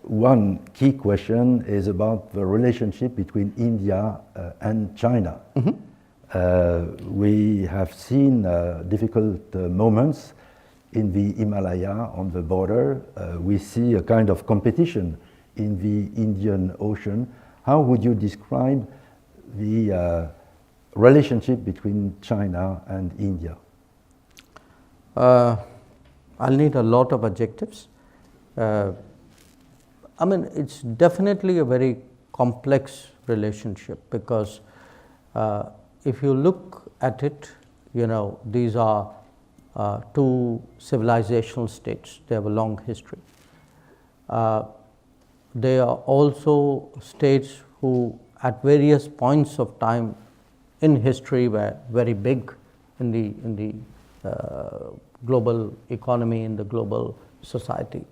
one key question is about the relationship between India and China. We have seen difficult moments in the Himalaya on the border. We see a kind of competition in the Indian Ocean. How would you describe the relationship between China and India? I'll need a lot of adjectives. I mean, it's definitely a very complex relationship because if you look at it, you know, these are two civilizational states. They have a long history. They are also states who at various points of time in history were very big in the global economy, in the global society.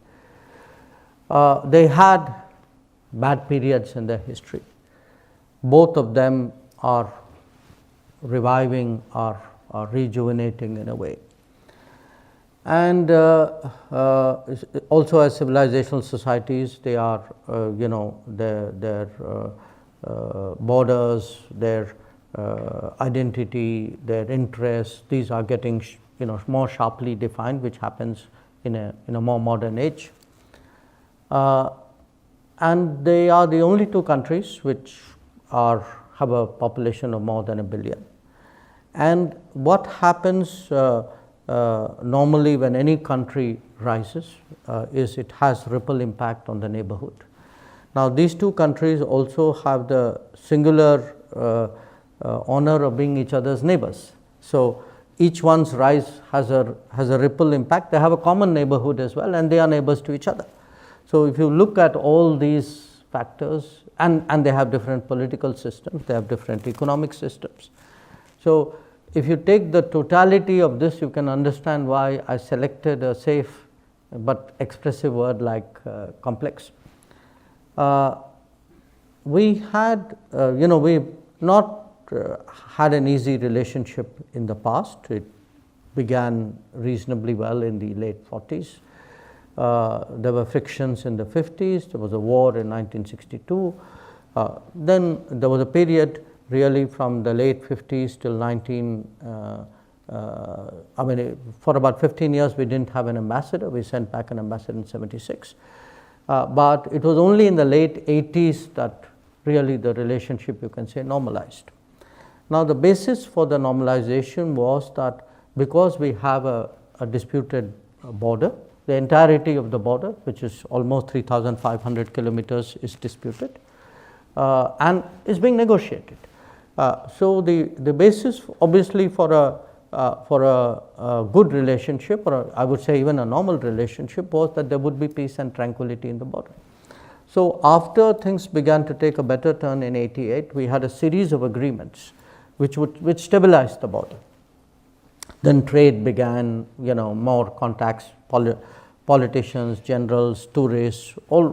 They had bad periods in their history. Both of them are reviving, are rejuvenating in a way. And also as civilizational societies, they are, you know, their borders, their identity, their interests, these are getting, you know, more sharply defined, which happens in a more modern age. And they are the only two countries which have a population of more than 1 billion. And what happens normally when any country rises is it has ripple impact on the neighborhood. Now these two countries also have the singular honor of being each other's neighbors. So each one's rise has a ripple impact. They have a common neighborhood as well, and they are neighbors to each other. So if you look at all these factors, and they have different political systems, they have different economic systems. So if you take the totality of this, you can understand why I selected a safe but expressive word like complex. We had, you know, we've not had an easy relationship in the past. It began reasonably well in the late 40s. There were frictions in the 50s, there was a war in 1962. Then there was a period really from the late 50s till for about 15 years we didn't have an ambassador. We sent back an ambassador in 76. But it was only in the late 80s that really the relationship, you can say, normalized. Now the basis for the normalization was that because we have a disputed border, the entirety of the border, which is almost 3,500 kilometers, is disputed and is being negotiated. So the basis obviously for a good relationship, or I would say even a normal relationship, was that there would be peace and tranquility in the border. So after things began to take a better turn in 88, we had a series of agreements which stabilized the border. Then trade began, you know, more contacts, politicians, generals, tourists, all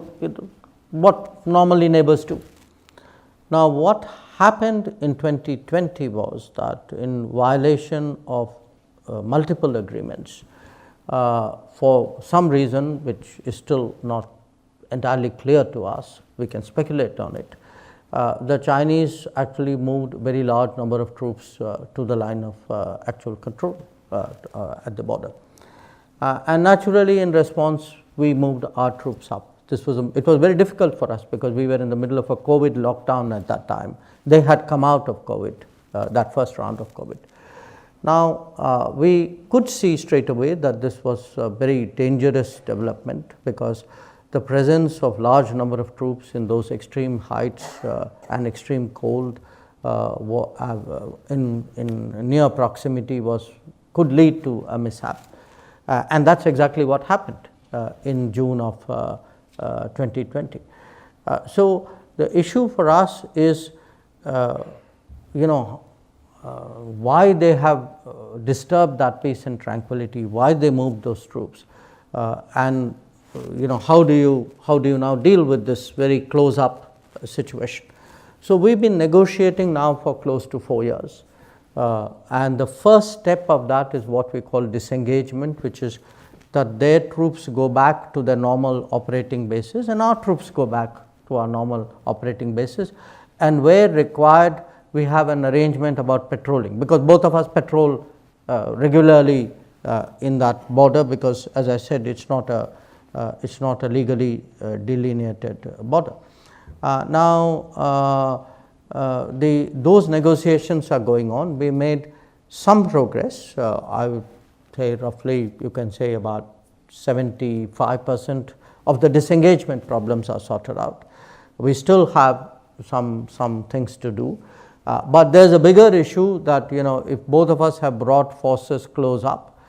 what normally neighbors do. Now what happened in 2020 was that in violation of multiple agreements, for some reason which is still not entirely clear to us, we can speculate on it, the Chinese actually moved a very large number of troops to the line of actual control at the border. And naturally in response we moved our troops up. It was very difficult for us because we were in the middle of a COVID lockdown at that time. They had come out of COVID, that first round of COVID. Now we could see straight away that this was a very dangerous development because the presence of large number of troops in those extreme heights and extreme cold in near proximity could lead to a mishap. And that's exactly what happened in June of 2020. So the issue for us is, you know, why they have disturbed that peace and tranquility, why they moved those troops, and you know, how do you now deal with this very close up situation. So we've been negotiating now for close to 4 years, and the first step of that is what we call disengagement, which is that their troops go back to their normal operating bases and our troops go back to our normal operating bases, and where required we have an arrangement about patrolling, because both of us patrol regularly in that border, because as I said, it's not a legally delineated border. Those negotiations are going on. We made some progress. I would say roughly you can say about 75% of the disengagement problems are sorted out. We still have some things to do, but there's a bigger issue that, you know, if both of us have brought forces close up,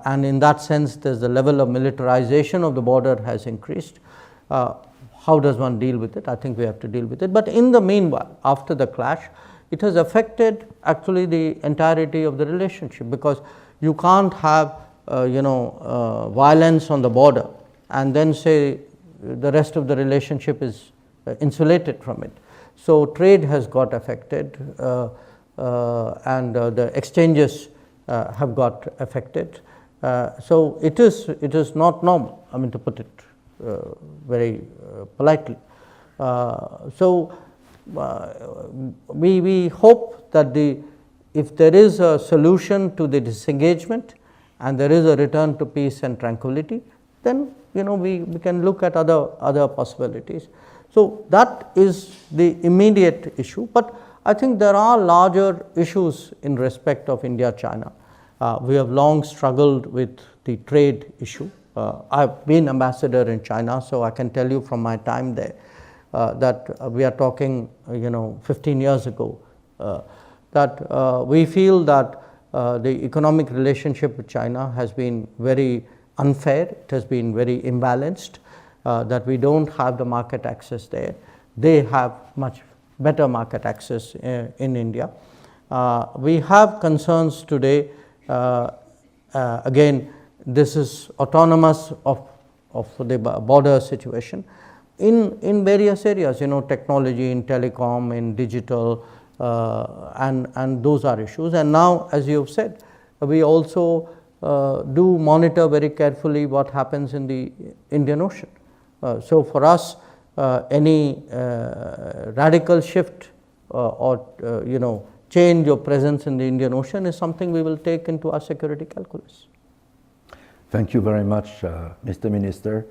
and in that sense there's the level of militarization of the border has increased. How does one deal with it? I think we have to deal with it. But in the meanwhile, after the clash, it has affected actually the entirety of the relationship, because you can't have violence on the border and then say the rest of the relationship is insulated from it. So trade has got affected, and the exchanges have got affected. So it is not normal, I mean, to put it very politely. We hope that if there is a solution to the disengagement and there is a return to peace and tranquility, then, you know, we can look at other possibilities. So that is the immediate issue, but I think there are larger issues in respect of India-China. We have long struggled with the trade issue. I've been ambassador in China, so I can tell you from my time there that we are talking, 15 years ago, that we feel that the economic relationship with China has been very unfair, it has been very imbalanced, that we don't have the market access there. They have much better market access in India. We have concerns today, again, this is autonomous of the border situation in various areas, technology, in telecom, in digital, and those are issues. And now, as you have said, we also do monitor very carefully what happens in the Indian Ocean. So for us, any radical shift or change of presence in the Indian Ocean is something we will take into our security calculus. Thank you very much, Mr. Minister.